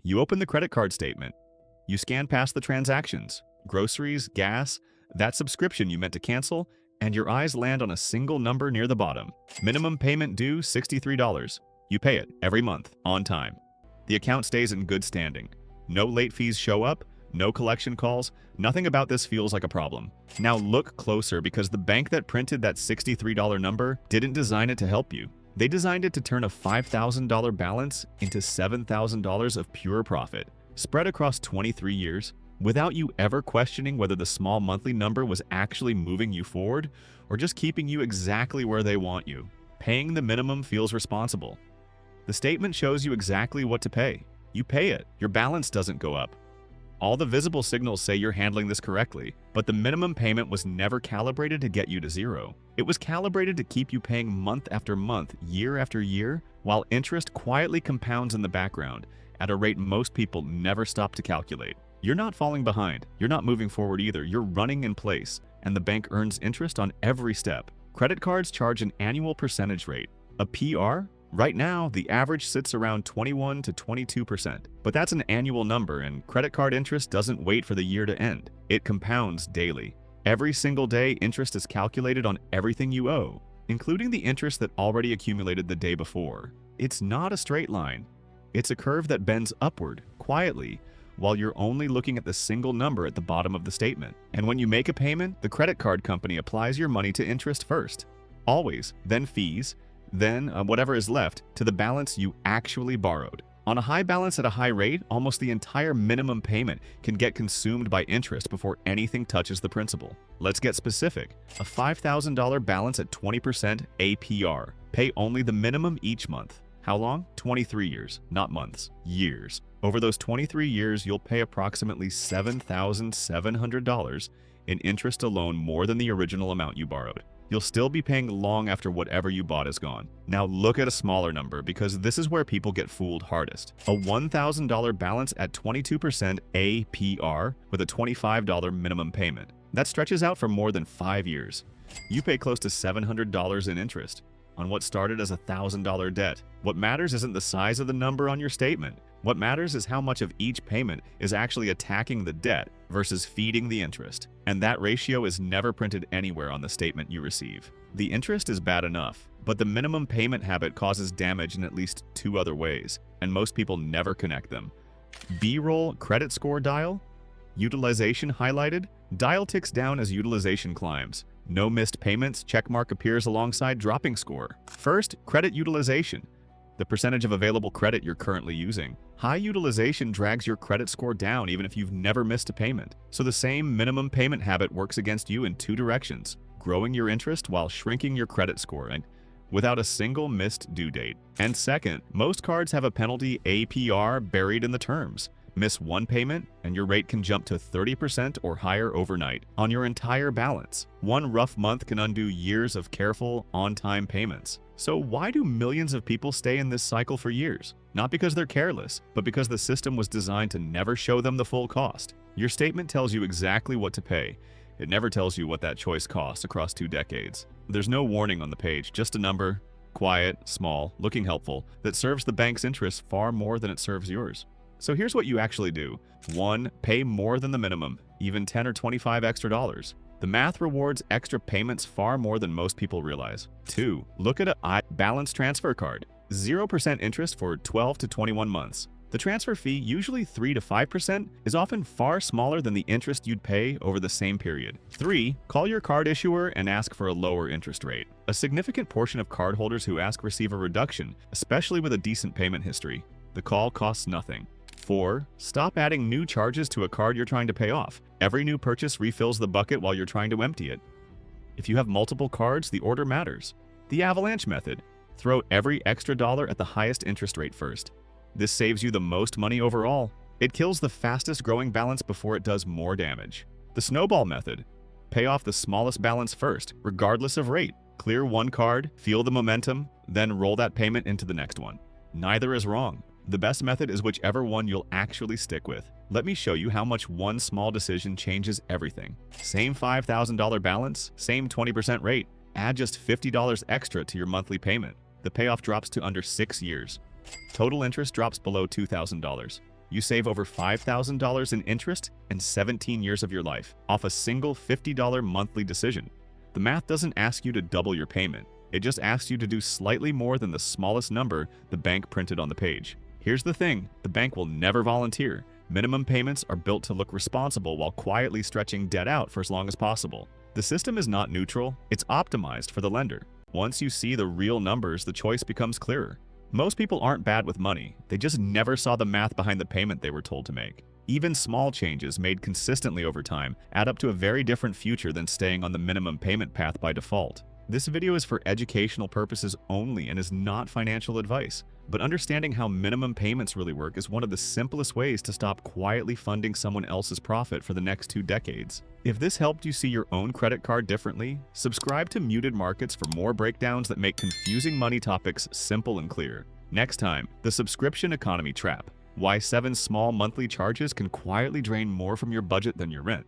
You open the credit card statement. You scan past the transactions, groceries, gas, that subscription you meant to cancel, and your eyes land on a single number near the bottom. Minimum payment due $63. You pay it every month, on time. The account stays in good standing. No late fees show up, no collection calls, nothing about this feels like a problem. Now look closer, because the bank that printed that $63 number didn't design it to help you. They designed it to turn a $5,000 balance into $7,000 of pure profit, spread across 23 years, without you ever questioning whether the small monthly number was actually moving you forward or just keeping you exactly where they want you. Paying the minimum feels responsible. The statement shows you exactly what to pay. You pay it. Your balance doesn't go up. All the visible signals say you're handling this correctly, but the minimum payment was never calibrated to get you to zero. It was calibrated to keep you paying month after month, year after year, while interest quietly compounds in the background at a rate most people never stop to calculate. You're not falling behind. You're not moving forward either. You're running in place, and the bank earns interest on every step. Credit cards charge an annual percentage rate. A PR? Right now, the average sits around 21 to 22%, but that's an annual number, and credit card interest doesn't wait for the year to end. It compounds daily. Every single day, interest is calculated on everything you owe, including the interest that already accumulated the day before. It's not a straight line. It's a curve that bends upward, quietly, while you're only looking at the single number at the bottom of the statement. And when you make a payment, the credit card company applies your money to interest first. Always, then fees, then whatever is left to the balance you actually borrowed. On a high balance at a high rate, almost the entire minimum payment can get consumed by interest before anything touches the principal. Let's get specific. A $5,000 balance at 20% APR. Pay only the minimum each month. How long? 23 years, not months, years. Over those 23 years, you'll pay approximately $7,700 in interest alone, more than the original amount you borrowed. You'll still be paying long after whatever you bought is gone. Now look at a smaller number, because this is where people get fooled hardest. A $1,000 balance at 22% APR with a $25 minimum payment. That stretches out for more than 5 years. You pay close to $700 in interest on what started as a $1,000 debt. What matters isn't the size of the number on your statement. What matters is how much of each payment is actually attacking the debt versus feeding the interest. And that ratio is never printed anywhere on the statement you receive. The interest is bad enough, but the minimum payment habit causes damage in at least 2 other ways, and most people never connect them. B-roll credit score dial? Utilization highlighted? Dial ticks down as utilization climbs. No missed payments, checkmark appears alongside dropping score. First, credit utilization, the percentage of available credit you're currently using. High utilization drags your credit score down even if you've never missed a payment. So the same minimum payment habit works against you in 2 directions, growing your interest while shrinking your credit score, and without a single missed due date. And second, most cards have a penalty APR buried in the terms. Miss one payment, and your rate can jump to 30% or higher overnight on your entire balance. One rough month can undo years of careful, on-time payments. So why do millions of people stay in this cycle for years? Not because they're careless, but because the system was designed to never show them the full cost. Your statement tells you exactly what to pay. It never tells you what that choice costs across 2 decades. There's no warning on the page, just a number, quiet, small, looking helpful, that serves the bank's interests far more than it serves yours. So here's what you actually do. 1. Pay more than the minimum, even 10 or 25 extra dollars. The math rewards extra payments far more than most people realize. 2. Look at a balance transfer card. 0% interest for 12 to 21 months. The transfer fee, usually 3 to 5%, is often far smaller than the interest you'd pay over the same period. 3. Call your card issuer and ask for a lower interest rate. A significant portion of cardholders who ask receive a reduction, especially with a decent payment history. The call costs nothing. 4. Stop adding new charges to a card you're trying to pay off. Every new purchase refills the bucket while you're trying to empty it. If you have multiple cards, the order matters. The avalanche method. Throw every extra dollar at the highest interest rate first. This saves you the most money overall. It kills the fastest growing balance before it does more damage. The snowball method. Pay off the smallest balance first, regardless of rate. Clear one card, feel the momentum, then roll that payment into the next one. Neither is wrong. The best method is whichever one you'll actually stick with. Let me show you how much one small decision changes everything. Same $5,000 balance, same 20% rate. Add just $50 extra to your monthly payment. The payoff drops to under 6 years. Total interest drops below $2,000. You save over $5,000 in interest and 17 years of your life off a single $50 monthly decision. The math doesn't ask you to double your payment. It just asks you to do slightly more than the smallest number the bank printed on the page. Here's the thing, the bank will never volunteer. Minimum payments are built to look responsible while quietly stretching debt out for as long as possible. The system is not neutral, it's optimized for the lender. Once you see the real numbers, the choice becomes clearer. Most people aren't bad with money, they just never saw the math behind the payment they were told to make. Even small changes made consistently over time add up to a very different future than staying on the minimum payment path by default. This video is for educational purposes only and is not financial advice, but understanding how minimum payments really work is one of the simplest ways to stop quietly funding someone else's profit for the next 2 decades. If this helped you see your own credit card differently, subscribe to Muted Markets for more breakdowns that make confusing money topics simple and clear. Next time, the subscription economy trap: why 7 small monthly charges can quietly drain more from your budget than your rent.